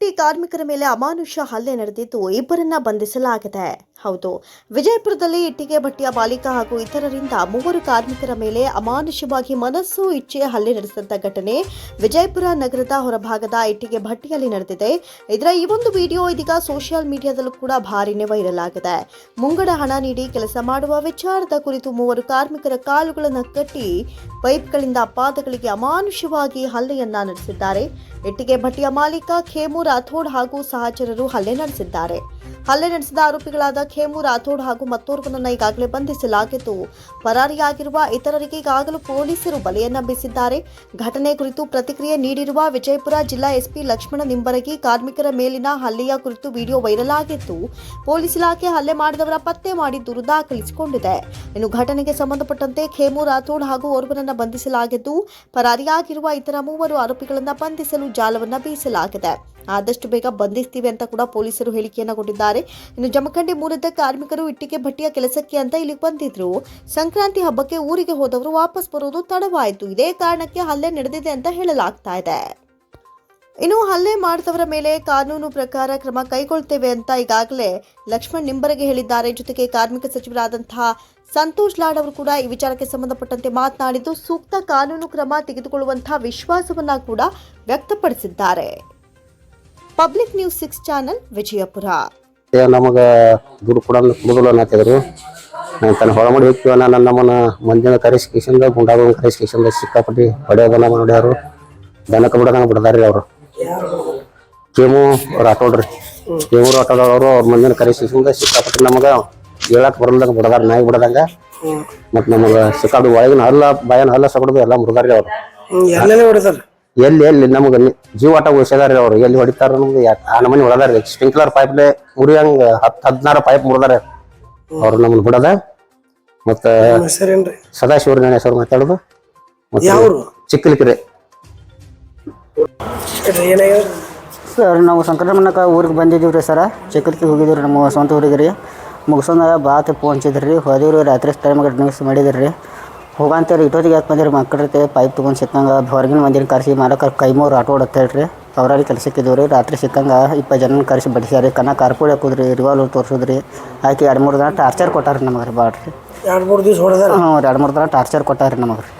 ಬಟ್ಟಿ ಕಾರ್ಮಿಕರ ಮೇಲೆ ಅಮಾನುಷ ಹಲ್ಲೆ ನಡೆದಿದ್ದು ಇಬ್ಬರನ್ನ ಬಂಧಿಸಲಾಗಿದೆ. ಹೌದು, ವಿಜಯಪುರದಲ್ಲಿ ಇಟ್ಟಿಗೆ ಭಟ್ಟಿಯ ಮಾಲೀಕ ಹಾಗೂ ಇತರರಿಂದ 3 ಕಾರ್ಮಿಕರ ಮೇಲೆ ಅಮಾನುಷವಾಗಿ ಮನಸ್ಸು ಇಚ್ಛೆ ಹಲ್ಲೆ ನಡೆಸಿದ ಘಟನೆ ವಿಜಯಪುರ ನಗರದ ಹೊರಭಾಗದ ಇಟ್ಟಿಗೆ ಭಟ್ಟಿಯಲ್ಲಿ ನಡೆದಿದೆ. ಇದರ ಈ ಒಂದು ವಿಡಿಯೋ ಇದೀಗ ಸೋಷಿಯಲ್ ಮೀಡಿಯಾದಲ್ಲೂ ಕೂಡ ಭಾರಿನೇ ವೈರಲ್ ಆಗಿದೆ. ಮುಂಗಡ ಹಣ ನೀಡಿ ಕೆಲಸ ಮಾಡುವ ವಿಚಾರದ ಕುರಿತು 3 ಕಾರ್ಮಿಕರ ಕಾಲುಗಳನ್ನು ಕಟ್ಟಿ ಪೈಪ್ಗಳಿಂದ ಪಾದಗಳಿಗೆ ಅಮಾನುಷವಾಗಿ ಹಲ್ಲೆಯನ್ನ ನಡೆಸಿದ್ದಾರೆ. ಇಟ್ಟಿಗೆ ಭಟ್ಟಿಯ ಮಾಲೀಕ ಖೇಮು ರಾಥೋಡ್ ಹಾಗೂ ಸಹಚರರು ಹಲ್ಲೆ ನಡೆಸಿದ್ದಾರೆ. ಹಲ್ಲೆ ನಡೆಸಿದ ಆರೋಪಿಗಳಾದ ಖೇಮು ರಾಥೋಡ್ ಹಾಗೂ ಮತ್ತೋರ್ವನನ್ನು ಈಗಾಗಲೇ ಬಂಧಿಸಲಾಗಿದ್ದು, ಪರಾರಿಯಾಗಿರುವ ಇತರರಿಗೆ ಈಗಾಗಲೇ ಪೊಲೀಸರು ಬಲೆಯನ್ನ ಬೀಸಿದ್ದಾರೆ. ಘಟನೆ ಕುರಿತು ಪ್ರತಿಕ್ರಿಯೆ ನೀಡಿರುವ ವಿಜಯಪುರ ಜಿಲ್ಲಾ ಎಸ್ಪಿ ಲಕ್ಷ್ಮಣ ನಿಂಬರಗಿ, ಕಾರ್ಮಿಕರ ಮೇಲಿನ ಹಲ್ಲೆಯ ಕುರಿತು ವಿಡಿಯೋ ವೈರಲ್ ಆಗಿದ್ದು, ಪೊಲೀಸ್ ಇಲಾಖೆ ಹಲ್ಲೆ ಮಾಡಿದವರ ಪತ್ತೆ ಮಾಡಿ ದೂರು ದಾಖಲಿಸಿಕೊಂಡಿದೆ. ಇನ್ನು ಘಟನೆಗೆ ಸಂಬಂಧಪಟ್ಟಂತೆ ಖೇಮು ರಾಥೋಡ್ ಹಾಗೂ ಓರ್ವನನ್ನ ಬಂಧಿಸಲಾಗಿದ್ದು, ಪರಾರಿಯಾಗಿರುವ ಇತರ 3 ಆರೋಪಿಗಳನ್ನು ಬಂಧಿಸಲು ಜಾಲವನ್ನ ಬೀಸಲಾಗಿದೆ. ಆದಷ್ಟು ಬೇಗ ಬಂಧಿಸ್ತೀವಿ ಅಂತ ಕೂಡ ಪೊಲೀಸರು ಹೇಳಿಕೆಯನ್ನು ಕೊಟ್ಟಿದ್ದಾರೆ. ಇನ್ನು ಜಮಖಂಡಿ ಮೂಲದ ಕಾರ್ಮಿಕರು ಇಟ್ಟಿಗೆ ಭಟ್ಟಿಯ ಕೆಲಸಕ್ಕೆ ಅಂತ ಇಲ್ಲಿಗೆ ಬಂದಿದ್ರು. ಸಂಕ್ರಾಂತಿ ಹಬ್ಬಕ್ಕೆ ಊರಿಗೆ ಹೋದವರು ವಾಪಸ್ ಬರೋದು ತಡವಾಯಿತು. ಇದೇ ಕಾರಣಕ್ಕೆ ಹಲ್ಲೆ ನಡೆದಿದೆ ಅಂತ ಹೇಳಲಾಗ್ತಾ ಇದೆ. ಇನ್ನು ಹಲ್ಲೆ ಮಾಡಿದವರ ಮೇಲೆ ಕಾನೂನು ಪ್ರಕಾರ ಕ್ರಮ ಕೈಗೊಳ್ತೇವೆ ಅಂತ ಈಗಾಗಲೇ ಲಕ್ಷ್ಮಣ್ ನಿಂಬರಗೆ ಹೇಳಿದ್ದಾರೆ. ಜೊತೆಗೆ ಕಾರ್ಮಿಕ ಸಚಿವರಾದಂತಹ ಸಂತೋಷ್ ಲಾಡ್ ಅವರು ಕೂಡ ಈ ವಿಚಾರಕ್ಕೆ ಸಂಬಂಧಪಟ್ಟಂತೆ ಮಾತನಾಡಿದ್ದು, ಸೂಕ್ತ ಕಾನೂನು ಕ್ರಮ ತೆಗೆದುಕೊಳ್ಳುವಂತಹ ವಿಶ್ವಾಸವನ್ನ ಕೂಡ ವ್ಯಕ್ತಪಡಿಸಿದ್ದಾರೆ. Public news 6 channel Vijayapura. ನಮಗೆ ದುಡ್ಡು ಕೊಡೋದಿಲ್ಲ ಅನ್ನತ್ತಿದ್ರು. ತನ್ನ ಹೊಳಮಡಿ ಹೋಗ್ತೀವ ನಮ್ಮನ್ನ ಮಂದಿನ ಕರೆಸ್ಕೇಶನ್ ಗುಂಡಾಗ ಕರೆಸ್ಕೇಶನ್ ಸಿಕ್ಕಾಪಟ್ಟಿ ಹೊಡೆಯೋದನ್ನ ನೋಡ್ಯಾರು. ದನಕ್ಕೆ ಬಿಡೋದಂಗೆ ಬಿಡ್ದಾರ್ರಿ ಅವರು. ಖೇಮು ರಾಠೋಡ್ರಿ, ಖೇಮು ರಾಠೋಡ್ ಅವರು ಅವ್ರ ಮಂದಿನ ಕರೆಸ್ಕೇಶನ್ ಸಿಕ್ಕಾಪಟ್ಟಿ ನಮಗೆ ಹೇಳಕ್ ಬರಲ್ದಂಗೆ ಬಿಡದಾರ, ನಾಯಿ ಬಿಡದಂಗ. ಮತ್ತು ನಮಗೆ ಸಿಕ್ಕಾಪಟ್ಟಿ ಒಳಗಿನ ಹಲ್ಲ ಬಾಯನ ಹಲ್ಲ ಸಗಡ್ದು ಎಲ್ಲ ಮುರಿದಾರ್ರಿ ಅವರು. ಎಲ್ಲಿ ನಮಗೆ ಜೀವಾಟ ಉಳಿಸಿದಾರೆ ಅವರು. ಎಲ್ಲಿ ಹೊಡಿತಾರ ನಮ್ಗೆ ಆ ನಮನಿ ಹೊಡೆದಾರೆ. ಸ್ಪ್ರಿಂಕ್ಲರ್ ಪೈಪ್ಲೆ ಮುರಿಯಂಗ 10-16 ಪೈಪ್ ಮುರಿದಾರೆ ಅವ್ರು ನಮ್ಮನ್ನ ಬಿಡದ. ಮತ್ತ ಸದಾಶಿವರ ಗಣೇಶ್ವರ ಮಾತಾಡೋದು ಚಿಕ್ಕಲಿಕೆರೆ ಸರ್. ನಾವು ಸಂಕ್ರಮಣಕ್ಕೆ ಊರಿಗೆ ಬಂದಿದ್ದೀವಿ ರೀ ಸರ. ಚಿಕ್ಕಲಿಕೆ ಹೋಗಿದ್ದೀವಿ ನಮ್ಮ ಸ್ವಂತ ಊರಿಗೆ ರೀ. ಮುಗಿಸೋದಾಗ ಬಾತ್ ಫೋನ್ ಹಚ್ಚಿದ್ರಿ. ಹೋದಿವ್ರಿ ರಾತ್ರಿ ಟೈಮಿಗೆ ಡ್ರಿಂಕ್ಸ್ ಮಾಡಿದ್ರಿ ರೀ. ಹೋಗಂತೇಳಿ ಇಟ್ಟೋದಿಗೆ ಯಾಕೆ ಬಂದಿರಿ ಮಕ್ಕಳೈತೆ ಪೈಪ್ ತೊಗೊಂಡು ಸಿಕ್ಕಂಗೆ ಹೊರಗಿನ ಮಂದಿನ ಕರೆಸಿ ಮಾಡಕ್ಕೆ ಕೈಮೋ ರಾಟೋಡ್ ಅಂತ ಹೇಳ್ರಿ. ಅವ್ರಿಗೆ ಕೆಲಸಕ್ಕಿದ್ದೀವಿ ರೀ. ರಾತ್ರಿ ಸಿಕ್ಕಂಗೆ 20 ಜನ ಕರೆಸಿ ಬಡಿಸ್ಯಾರಿ. ಕನ್ನ ಕಾರ್ಪೋಡಿ ಹಾಕೋದ್ರಿ, ರಿವಾಲ್ವರ್ ತೋರಿಸೋದ್ರಿ. ಆಕೆ 2-3 ದಿನ ಟಾರ್ಚರ್ ಕೊಟ್ಟಾರಿ ನಮಗೆ ರೀ. ಬಾಡ್ರಿ 2-3 ದಿವಸ ಹೊಡೆದಾರ. ಹ್ಞೂ 2-3 ದಿನ ಟಾರ್ಚರ್ ಕೊಟ್ಟಾರಿ ನಮಗೆ ರೀ.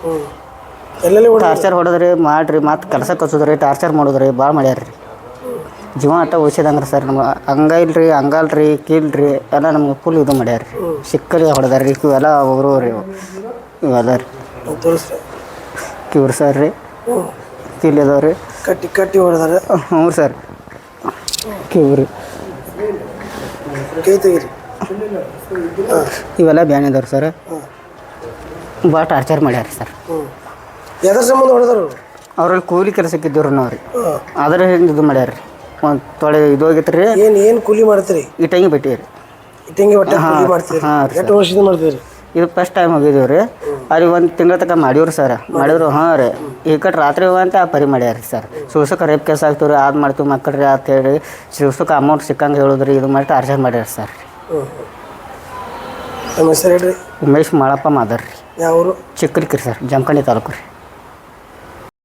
ಟಾರ್ಚರ್ ಹೊಡೆದ್ರಿ, ಮಾಡಿರಿ, ಮತ್ತು ಕೆಲಸ ಕಸೋದ್ರಿ, ಟಾರ್ಚರ್ ಮಾಡೋದ್ರಿ, ಭಾಳ ಮಾಡ್ಯಾರ ರೀ. ಜೀವ ಆಟ ಉಳಿಸಿದಂಗೆ ರೀ ಸರ್. ನಮ್ಗೆ ಹಂಗೈಲ್ರಿ, ಹಂಗಲ್ರಿ, ಕೀಲ್ರಿ ಎಲ್ಲ ನಮ್ಗೆ ಫುಲ್ ಇದು ಮಾಡ್ಯಾರ ರೀ. ಸಿಕ್ಕರಿ ಹೊಡೆದಾರ ರೀ. ಇವೆಲ್ಲ ಅವರು ರೀ, ಇವೆಲ್ಲ ರೀ ಕಿವ್ರು ಸರ್ ರೀ. ಕೀಲಿದಾವ ರೀ, ಕಟ್ಟಿ ಹೊಡೆದಾರ. ಹ್ಞೂ ಸರ್, ಕಿವ್ರಿ ಇವೆಲ್ಲ ಬ್ಯಾನ್ ಇದಾವ್ರಿ ಸರ್. ಭಾಳ ಟಾರ್ಚರ್ ಮಾಡ್ಯಾರ ಸರ್. ಯಾವ್ದ್ರ ಸಂಬಂಧ ಹೊಡೆದಾರ? ಅವ್ರಲ್ಲಿ ಕೂಲಿ ಕೆಲಸಕ್ಕಿದ್ದವ್ರು ನಾವು ರೀ. ಅದ್ರ ಹಿಂಗೆ ಇದು ಮಾಡ್ಯಾರ ರೀ. ಒಂದು ತೊಳೆ ಇದು ಹೋಗಿತ್ತು ರೀ. ಏನು ಕೂಲಿ ಮಾಡ್ತೀರಿ? ಇಟ್ಟಂಗಿ ಬಿಟ್ಟಿವಿ ರೀ. ಇಟ್ಟಂಗಿ ಒಟ್ಟು ಮಾಡ್ತೀರಿ? ಹಾಂ ರೀ. ಎಷ್ಟು ವರ್ಷದಿಂದ ಮಾಡ್ತೀರಿ? ಇದು ಫಸ್ಟ್ ಟೈಮ್ ಹೋಗಿದ್ದೀವಿ ರೀ. ಅಲ್ಲಿ 1 ತಿಂಗಳ ತನಕ ಮಾಡಿವ್ರಿ ಸರ್. ಮಾಡಿದ್ರು. ಹಾಂ ರೀ. ಈ ಕಡೆ ರಾತ್ರಿ ಹೋಗಂತ ಪರಿ ಮಾಡ್ಯಾರ ರೀ ಸರ್. ಸುಳ್ಸಕ್ಕೆ ರೇಪ್ ಕೇಸ್ ಆಗ್ತೀವಿ ರೀ. ಅದು ಮಾಡ್ತೀವಿ ಮಕ್ಕಳ್ರಿ ಅಂತ ಹೇಳಿ ಸುಳ್ಸಕ್ಕೆ ಅಮೌಂಟ್ ಸಿಕ್ಕಂಗೆ ಹೇಳಿದ್ರಿ. ಇದು ಮಾಡಿ ಟಾರ್ಚರ್ ಮಾಡ್ಯಾರ ಸರ್. ನಮ್ಮ ಹೆಸರು ಹೇಳ್ರಿ? ಉಮೇಶ್ ಮಾಳಪ್ಪ ಮಾದರ್ ರೀ. ಯಾವ ಊರು? ಚಿಕ್ಕಲಿಕೆರೆ ಸರ್, ಜಮಖಂಡಿ ತಾಲೂಕು ರೀ.